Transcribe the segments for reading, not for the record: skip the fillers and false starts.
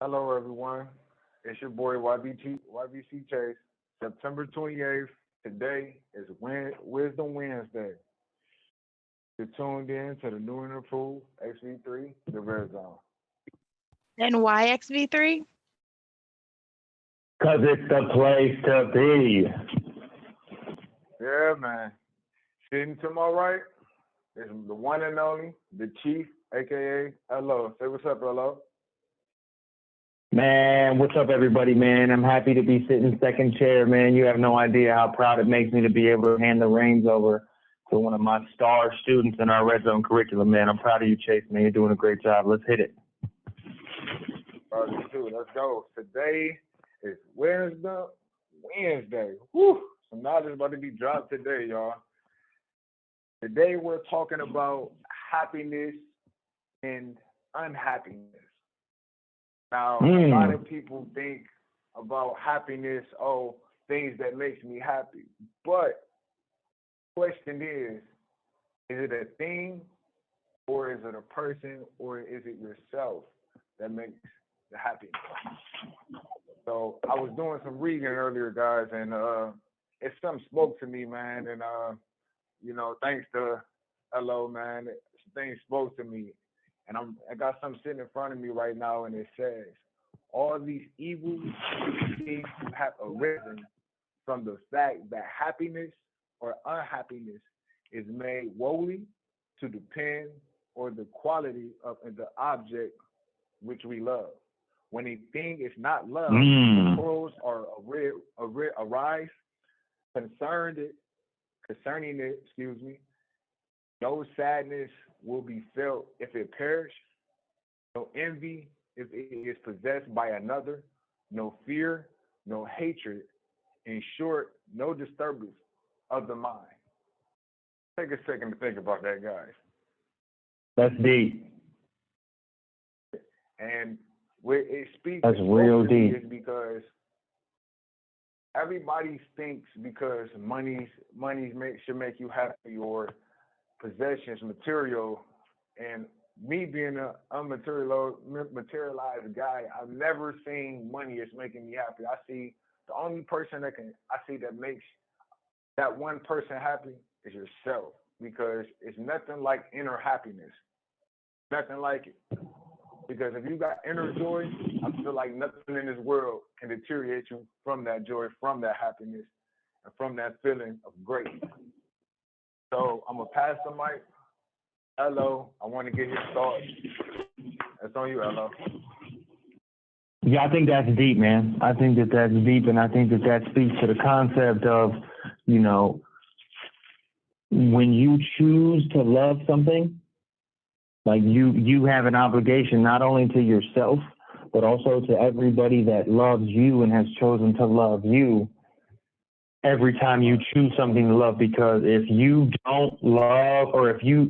Hello, everyone. It's your boy YBC Chase. September 28th. Today is Wisdom Wednesday. You're tuned in to the new and improved XV3, the Red Zone. And why XV3? Cause it's the place to be. Yeah, man. Sitting to my right is the one and only, the Chief, aka LO. Say what's up, LO. Man, what's up, everybody, man? I'm happy to be sitting second chair, man. You have no idea how proud it makes me to be able to hand the reins over to one of my star students in our Red Zone curriculum, man. I'm proud of you, Chase, man. You're doing a great job. Let's hit it. Let's go. Today is Wednesday. Whew. Some knowledge about to be dropped today, y'all. Today we're talking about happiness and unhappiness. Now, a lot of people think about happiness, things that makes me happy. But the question is it a thing or is it a person or is it yourself that makes the happiness? So I was doing some reading earlier, guys, and it something spoke to me, man. And thanks to LO, man, things spoke to me. And I got something sitting in front of me right now, and it says, all these evils seem to have arisen from the fact that happiness or unhappiness is made wholly to depend on the quality of the object which we love. When a thing is not loved, quarrels are arise concerning it, no sadness will be felt if it perish, no envy if it is possessed by another, no fear, no hatred, in short, no disturbance of the mind. Take a second to think about that, guys. That's deep. And where it speaks, that's real deep, is because everybody thinks because money should make you happy, or possessions, material. And me being an unmaterialized guy, I've never seen money as making me happy. I see the only person that makes that one person happy is yourself, because it's nothing like inner happiness. Nothing like it. Because if you got inner joy, I feel like nothing in this world can deteriorate you from that joy, from that happiness, and from that feeling of greatness. So I'm going to pass the mic. LO, I want to get his thoughts. That's on you, LO. Yeah, I think that's deep, man. I think that's deep, and I think that speaks to the concept of, when you choose to love something, like you have an obligation not only to yourself, but also to everybody that loves you and has chosen to love you every time you choose something to love. Because if you don't love, or if you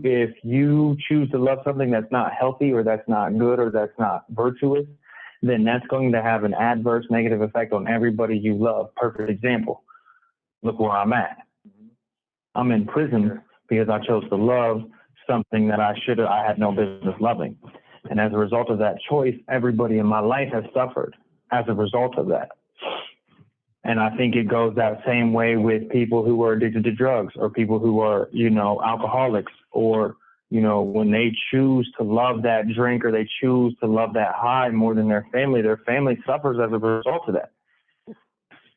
choose to love something that's not healthy, or that's not good, or that's not virtuous, then that's going to have an adverse negative effect on everybody you love. Perfect example. Look where I'm at. I'm in prison because I chose to love something that I had no business loving. And as a result of that choice, everybody in my life has suffered as a result of that. And I think it goes that same way with people who are addicted to drugs, or people who are, alcoholics, or, when they choose to love that drink, or they choose to love that high more than their family suffers as a result of that.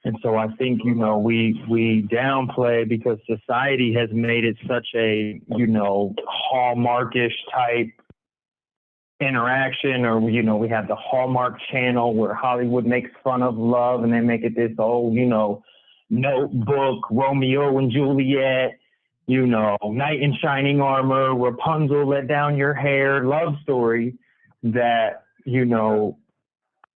And so I think, we downplay, because society has made it such a, Hallmarkish type interaction, or, we have the Hallmark channel where Hollywood makes fun of love, and they make it this old, Notebook, Romeo and Juliet, knight in shining armor, Rapunzel, let down your hair, love story that,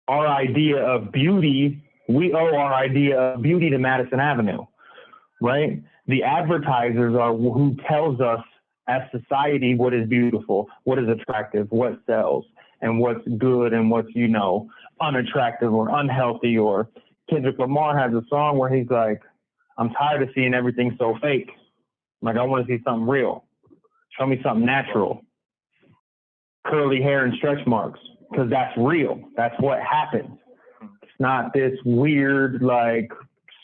our idea of beauty, we owe our idea of beauty to Madison Avenue, right? The advertisers are who tells us as society what is beautiful, what is attractive, what sells, and what's good, and what's, unattractive or unhealthy. Or Kendrick Lamar has a song where he's like, I'm tired of seeing everything so fake. Like, I want to see something real. Show me something natural. Curly hair and stretch marks. because that's real. That's what happens. It's not this weird, like,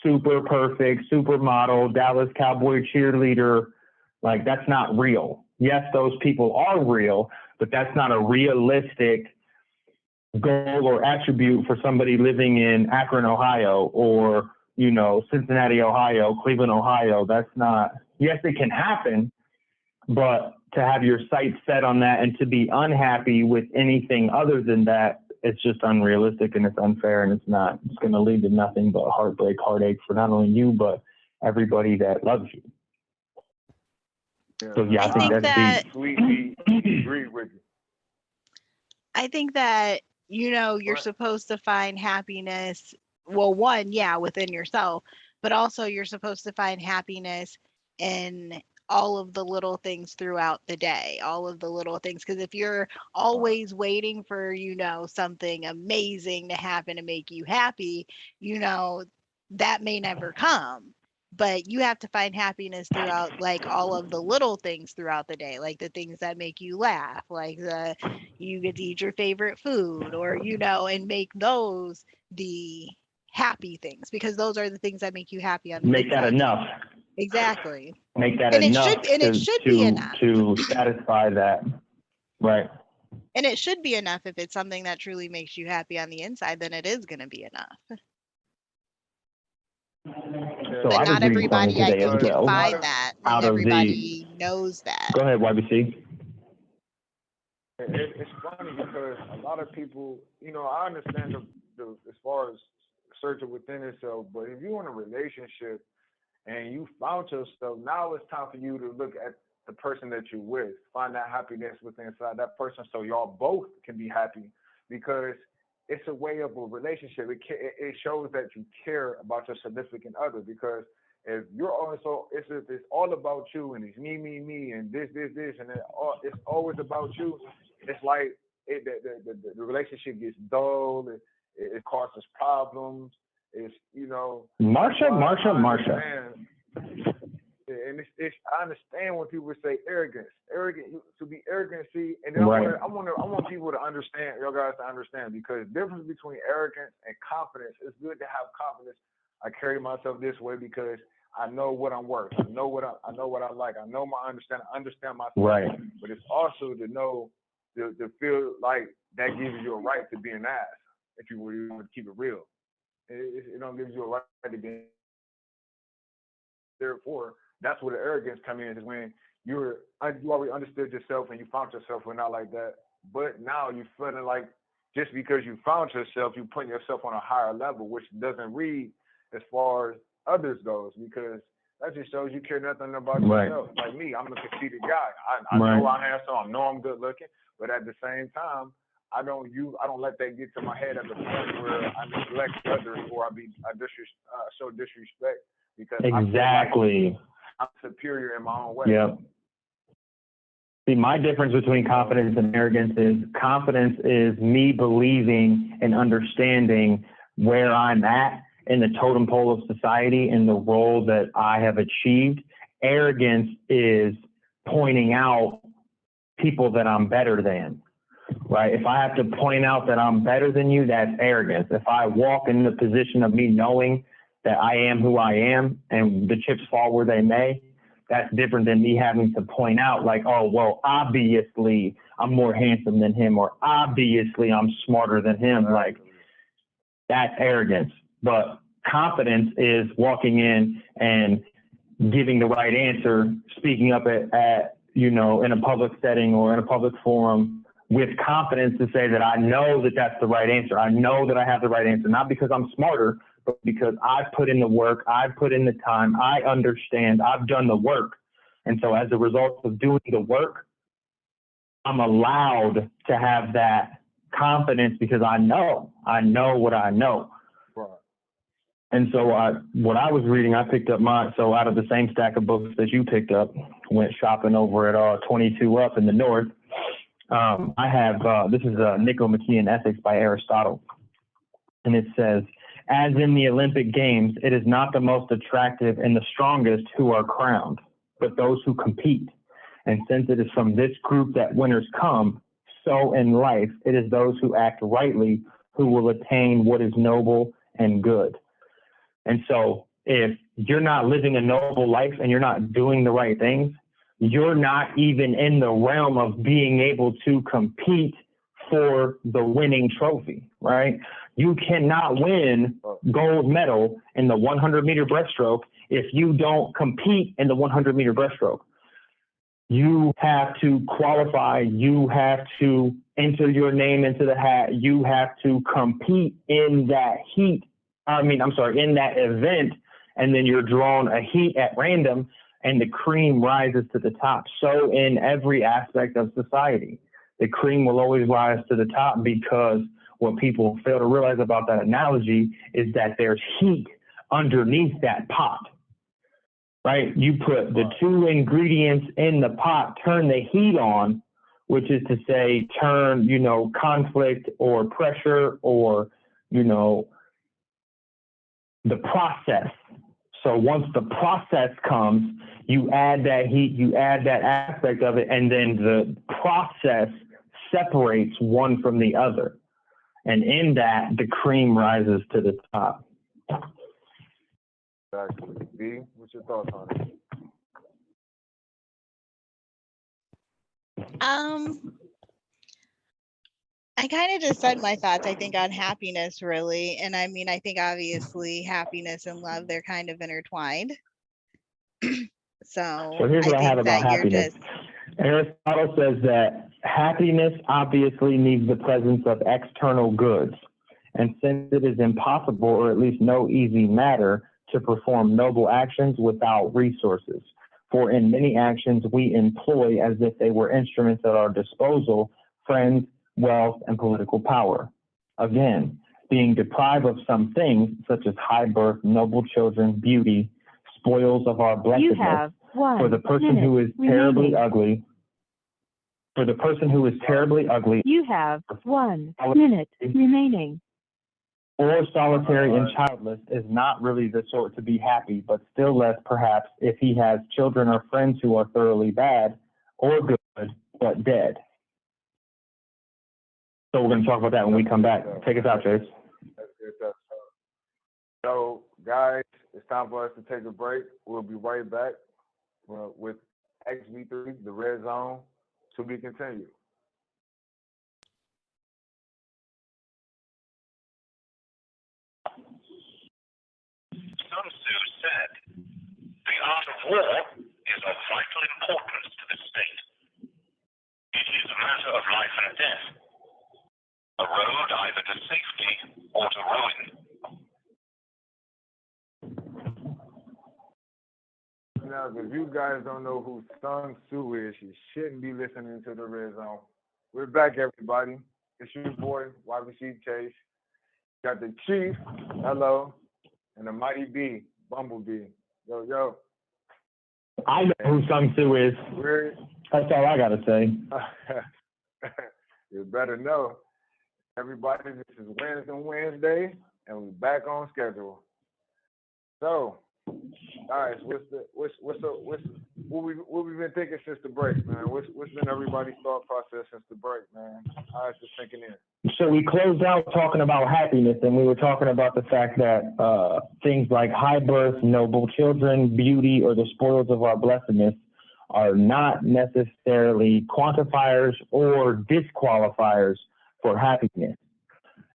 super perfect, supermodel, Dallas Cowboy cheerleader. Like, that's not real. Yes, those people are real, but that's not a realistic goal or attribute for somebody living in Akron, Ohio, or, you know, Cincinnati, Ohio, Cleveland, Ohio. That's not, yes, it can happen, but to have your sights set on that and to be unhappy with anything other than that, it's just unrealistic and it's unfair, and it's going to lead to nothing but heartbreak, heartache for not only you, but everybody that loves you. So yeah, I think that's completely agree with you. I think that, you know, you're supposed to find happiness. Well, one, yeah, within yourself, but also you're supposed to find happiness in all of the little things throughout the day, all of the little things. Because if you're always waiting for, you know, something amazing to happen to make you happy, you know, that may never come. But you have to find happiness throughout, like, all of the little things throughout the day, like the things that make you laugh, like you get to eat your favorite food, or, you know, and make those the happy things, because those are the things that make you happy on the make that inside. enough. Exactly. Make that And enough it should be enough. to satisfy that. Right. And it should be enough. If it's something that truly makes you happy on the inside, then it is going to be enough. So But I not was reading something everybody, I today as think, can well. find that. Out And of everybody knows that. Go ahead, YBC. It's funny because a lot of people, you know, I understand the as far as searching within itself, but if you're in a relationship and you found yourself, now it's time for you to look at the person that you're with, find that happiness within inside that person, so y'all both can be happy, because it's a way of a relationship. It shows that you care about your significant other, because if you're also, it's all about you, and it's me, and this, and it's always about you. It's like the relationship gets dull. It causes problems. It's, you know, Marsha. And I understand when people say arrogant, to be arrogant. See, and then right. I want people to understand, y'all guys to understand, because the difference between arrogance and confidence. It's good to have confidence. I carry myself this way because I know what I'm worth. I know what I like. I know I understand myself. Right. But it's also to know, to feel like that gives you a right to be an ass, if you want to keep it real. It don't give you a right to be. Therefore, that's where the arrogance comes in, is when you already understood yourself and you found yourself, or not like that. But now you're feeling like just because you found yourself, you're putting yourself on a higher level, which doesn't read as far as others goes, because that just shows you care nothing about yourself. Like me, I'm a conceited guy. I know I'm handsome. I know I'm good looking, but at the same time, I don't let that get to my head at the point where I neglect others, or show disrespect, because exactly. I'm superior in my own way. Yep. See, my difference between confidence and arrogance is confidence is me believing and understanding where I'm at in the totem pole of society and the role that I have achieved. Arrogance is pointing out people that I'm better than, right? If I have to point out that I'm better than you, that's arrogance. If I walk in the position of me knowing that I am who I am and the chips fall where they may, that's different than me having to point out, like, oh, well, obviously I'm more handsome than him, or obviously I'm smarter than him. Like, that's arrogance. But confidence is walking in and giving the right answer, speaking up at you know, in a public setting or in a public forum with confidence to say that I know that that's the right answer. I know that I have the right answer, not because I'm smarter, but because I've put in the work, I've put in the time, I understand, I've done the work. And so as a result of doing the work, I'm allowed to have that confidence because I know what I know. Right. And so what I was reading, I picked up so out of the same stack of books that you picked up, went shopping over at 22 Up in the North. I have, this is Nicomachean Ethics by Aristotle. And it says, as in the Olympic Games, it is not the most attractive and the strongest who are crowned, but those who compete. And since it is from this group that winners come, so in life, it is those who act rightly who will attain what is noble and good. And so if you're not living a noble life and you're not doing the right things, you're not even in the realm of being able to compete for the winning trophy, right? You cannot win gold medal in the 100-meter breaststroke if you don't compete in the 100-meter breaststroke. You have to qualify. You have to enter your name into the hat. You have to compete in that in that event, and then you're drawn a heat at random, and the cream rises to the top. So in every aspect of society, the cream will always rise to the top, because what people fail to realize about that analogy is that there's heat underneath that pot, right? You put the two ingredients in the pot, turn the heat on, which is to say turn, conflict or pressure or, the process. So once the process comes, you add that heat, you add that aspect of it, and then the process separates one from the other. And in that, the cream rises to the top. Exactly. B, what's your thoughts on it? I kind of just said my thoughts, I think, on happiness, really. And I mean, I think obviously happiness and love, they're kind of intertwined. So here's what I have think about that you're happiness. just, Aristotle says that happiness obviously needs the presence of external goods. And since it is impossible, or at least no easy matter, to perform noble actions without resources. For in many actions we employ, as if they were instruments at our disposal, friends, wealth, and political power. Again, being deprived of some things, such as high birth, noble children, beauty, spoils of our blessedness, for the person who is terribly ugly, You have 1 minute remaining. Or solitary and childless is not really the sort to be happy, but still less perhaps if he has children or friends who are thoroughly bad or good, but dead. So we're going to talk about that when we come back. Take us out, Chase. So, guys, it's time for us to take a break. We'll be right back with XV3, the Red Zone, to be continued. Sun Tzu said, "The art of war is of vital importance to the state. It is a matter of life and death, a road either to safety or to ruin." Now, if you guys don't know who Sun Tzu is, you shouldn't be listening to the Red Zone. We're back, everybody. It's your boy, YBC Chase. Got the Chief, hello, and the Mighty B, Bumblebee. Yo, yo. I know who Sun Tzu is. That's all I got to say. You better know. Everybody, this is Wednesday, and we're back on schedule. So, guys, what we've been thinking since the break, man? What's been everybody's thought process since the break, man? How is this sinking in? So we closed out talking about happiness, and we were talking about the fact that things like high birth, noble children, beauty, or the spoils of our blessedness are not necessarily quantifiers or disqualifiers for happiness.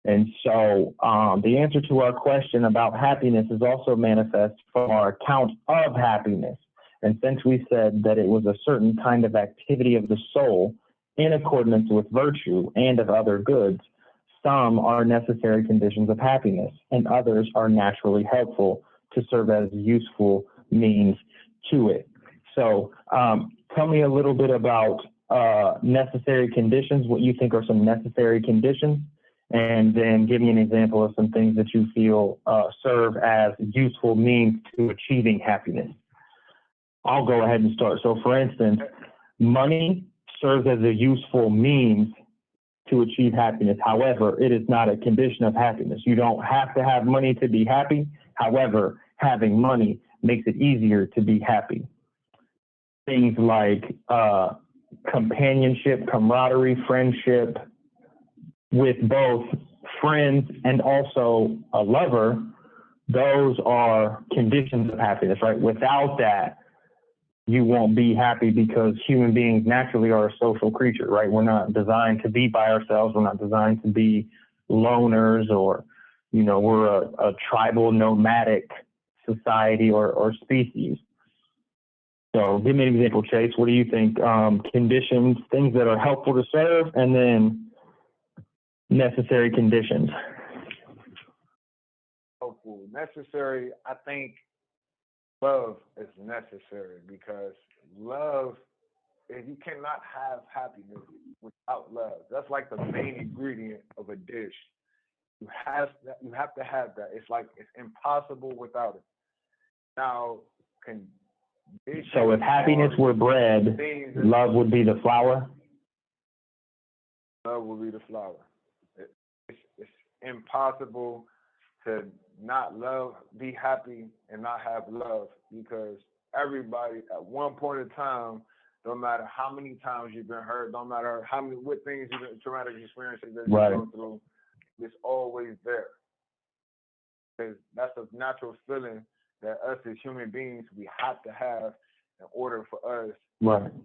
And so the answer to our question about happiness is also manifest from our account of happiness. And since we said that it was a certain kind of activity of the soul in accordance with virtue and of other goods, some are necessary conditions of happiness, and others are naturally helpful to serve as useful means to it. So tell me a little bit about necessary conditions, what you think are some necessary conditions, and then give me an example of some things that you feel serve as useful means to achieving happiness. I'll go ahead and start. So for instance, money serves as a useful means to achieve happiness. However, it is not a condition of happiness. You don't have to have money to be happy. However, having money makes it easier to be happy. Things like companionship, camaraderie, friendship with both friends and also a lover, those are conditions of happiness, right? Without that, you won't be happy because human beings naturally are a social creature, right? We're not designed to be by ourselves. We're not designed to be loners or, we're a tribal nomadic society or species. So give me an example, Chase. What do you think? Conditions, things that are helpful to serve, and then necessary conditions. Helpful, necessary. I think love is necessary because love, you cannot have happiness without love. That's like the main ingredient of a dish. You have to have that. It's impossible without it. Now, so if happiness were bread, love would be the flour? Love would be the flour. It's impossible to not be happy and not have love, because everybody at one point in time, no matter how many times you've been hurt, no matter what things you've been, traumatic experiences that you go through, it's always there. Because that's a natural feeling that us as human beings, we have to have in order for us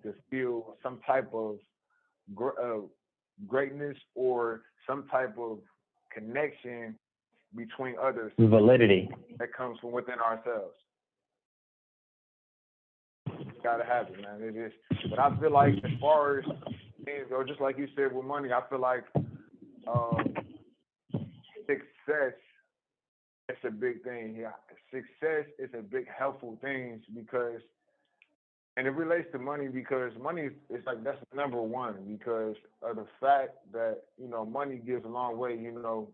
to feel some type of greatness or some type of connection between others. Validity. That comes from within ourselves. Gotta have it, man. It is. But I feel like as far as things go, just like you said with money, I feel like success is a big thing. Yeah, success is a big helpful thing because, and it relates to money because money is that's number one because of the fact that money gives a long way.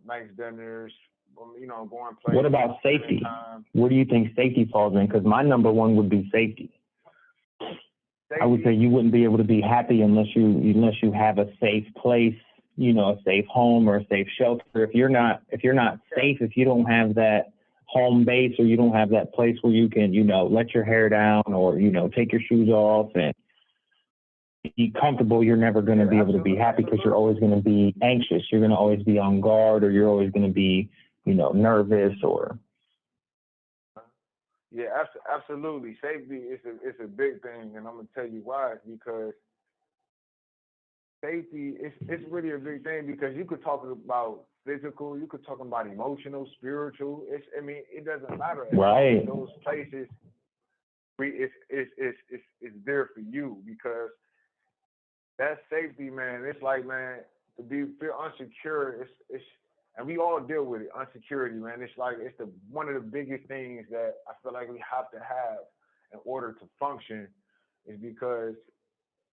Nice dinners, going places. What about safety? Where do you think safety falls in? Because my number one would be safety. I would say you wouldn't be able to be happy unless you have a safe place, a safe home or a safe shelter. If you're not safe, if you don't have that home base or you don't have that place where you can, let your hair down or, take your shoes off and be comfortable, you're never going to be able to be happy because you're always going to be anxious. You're going to always be on guard, or you're always going to be, nervous or. Yeah, absolutely. Safety is a big thing, and I'm gonna tell you why. Because safety it's really a big thing because you could talk about physical, you could talk about emotional, spiritual. It doesn't matter. Right. Those places, it's there for you because that safety, man. It's like, man, to feel unsecure. It's and we all deal with it, insecurity, man. It's one of the biggest things that I feel like we have to have in order to function, is because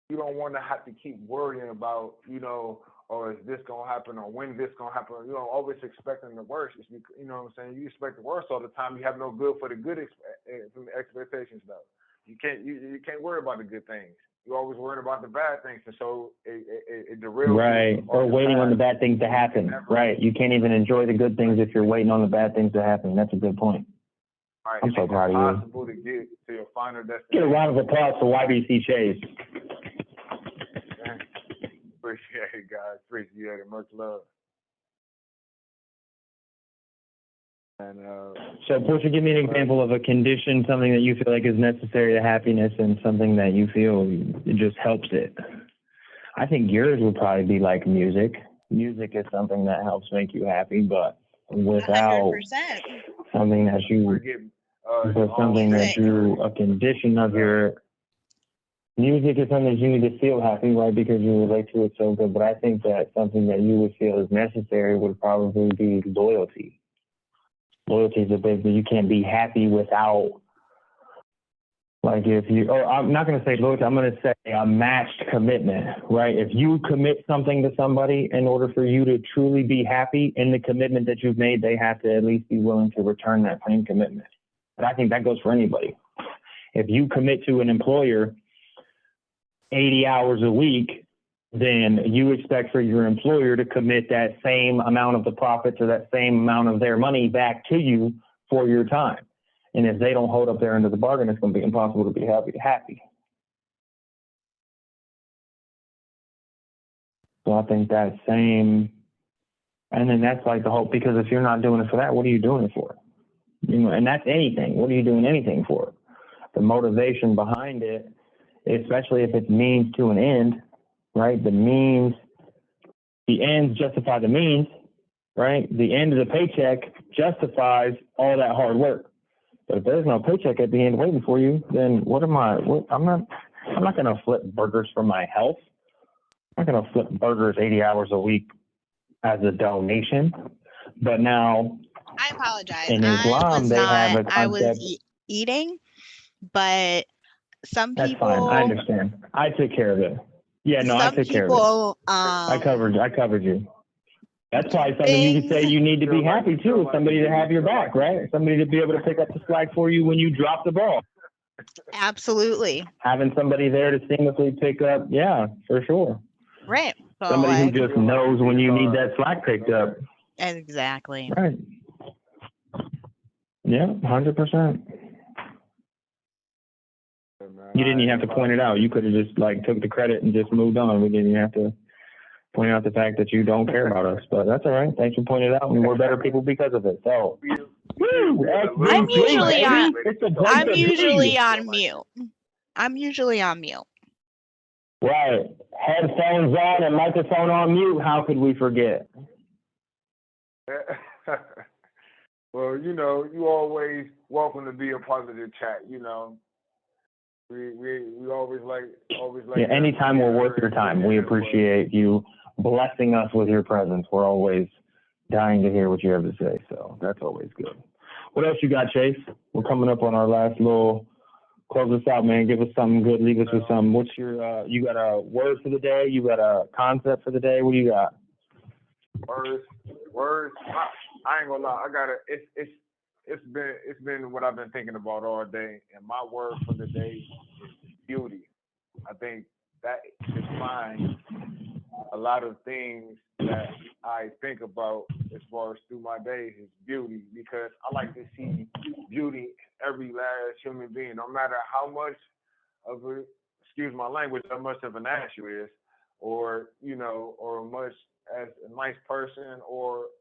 you don't want to have to keep worrying about, or is this gonna happen, or when this gonna happen? Always expecting the worst. It's because, you know what I'm saying? You expect the worst all the time. You have no good for the good expectations, though. You can't worry about the good things. You're always worrying about the bad things, and so it derails. Right, or waiting on the bad things to happen. Right, you can't even enjoy the good things if you're waiting on the bad things to happen. That's a good point. Right. I'm so proud of you. It's impossible to get to your final destination. Get a round of applause for YBC Chase. Appreciate it, guys. Appreciate it. Much love. And so, Portia, give me an example of a condition, something that you feel like is necessary to happiness, and something that you feel it just helps it. I think yours would probably be like music. Music is something that helps make you happy, but without 100%. something that you, a condition of your music is something that you need to feel happy, right? Because you relate to it so good. But I think that something that you would feel is necessary would probably be loyalty. Loyalty is a big thing. You can't be happy without, I'm not going to say loyalty, I'm going to say a matched commitment, right? If you commit something to somebody, in order for you to truly be happy in the commitment that you've made, they have to at least be willing to return that same commitment. And I think that goes for anybody. If you commit to an employer 80 hours a week, then you expect for your employer to commit that same amount of the profits or that same amount of their money back to you for your time. And if they don't hold up their end of the bargain, it's going to be impossible to be happy. So I think that same, and then that's like the whole, because if you're not doing it for that, what are you doing it for? You know, and that's anything. What are you doing anything for? The motivation behind it, especially if it's means to an end, right? The ends justify the means, right? The end of the paycheck justifies all that hard work. But if there's no paycheck at the end waiting for you, then I'm not going to flip burgers for my health. I'm not going to flip burgers 80 hours a week as a donation. But now, I apologize. in Islam, they have a I was concept. eating, but some That's people. fine. I understand. I took care of it. Yeah, no, I took care of it. I covered you. That's probably something you could say you need to be happy too, with somebody to have your back, right? Somebody to be able to pick up the slack for you when you drop the ball. Absolutely. Having somebody there to seamlessly pick up, yeah, for sure. Right. So Somebody who just knows when you need that slack picked up. Exactly. Right. Yeah, 100%. You didn't even have to point it out. You could have just took the credit and just moved on. We didn't even have to point out the fact that you don't care about us. But that's all right. Thanks for pointing it out, and we're better people because of it. So, I'm usually on mute. Right. Headphones on and microphone on mute. How could we forget? Well, you always welcome to be a part of the chat. We always like. Yeah, anytime we're worth your time. We appreciate you blessing us with your presence. We're always dying to hear what you have to say. So that's always good. What else you got, Chase? We're coming up on our last little. Close us out, man. Give us something good. Leave us with something. What's your? You got a word for the day? You got a concept for the day? What do you got? Words. I ain't gonna lie. I got it. It's been what I've been thinking about all day, and my word for the day is beauty. I think that defines a lot of things that I think about as far as through my days is beauty, because I like to see beauty in every last human being, no matter how much of a, excuse my language, how much of an ass you is, or much as a nice person, or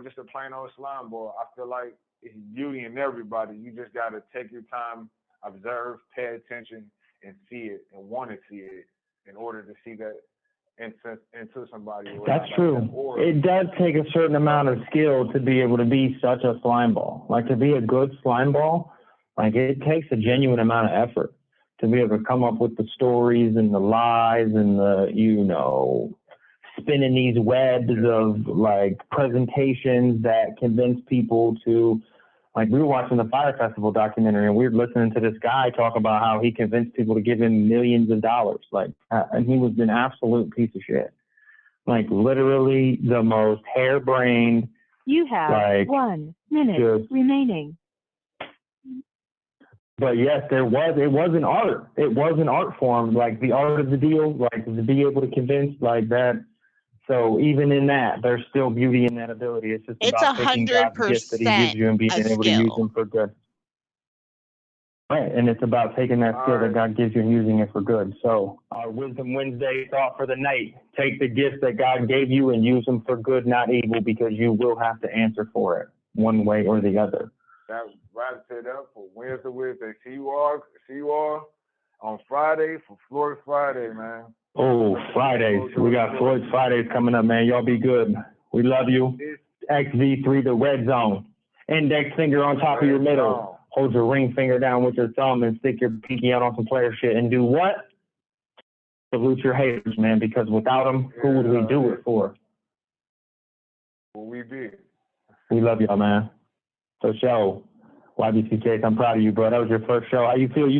just a plain old slime ball. I feel like it's beauty in everybody. You just gotta take your time, observe, pay attention, and see it, and want to see it in order to see that into somebody. That's true. It does take a certain amount of skill to be able to be such a slime ball. To be a good slime ball, it takes a genuine amount of effort to be able to come up with the stories and the lies and the, spinning these webs of presentations that convince people to, we were watching the Fire Festival documentary and we were listening to this guy talk about how he convinced people to give him millions of dollars. And he was an absolute piece of shit. Literally the most harebrained. You have 1 minute remaining. But yes, it was an art. It was an art form, the art of the deal, to be able to convince that. So even in that, there's still beauty in that ability. It's just about taking God's gifts that He gives you and being able to use them for good. Right, and it's about taking that skill that God gives you and using it for good. So our Wisdom Wednesday thought for the night: take the gifts that God gave you and use them for good, not evil, because you will have to answer for it one way or the other. That wraps it up for Wednesday. See you all on Friday for Floyd Friday, man. Oh, Fridays. We got Floyd Fridays coming up, man. Y'all be good. We love you. XV3, the red zone. Index finger on top of your middle. Hold your ring finger down with your thumb and stick your pinky out on some player shit. And do what? Salute your haters, man, because without them, who would we do it for? Well, we did. We love y'all, man. So, YBC Chase, I'm proud of you, bro. That was your first show. How you feel?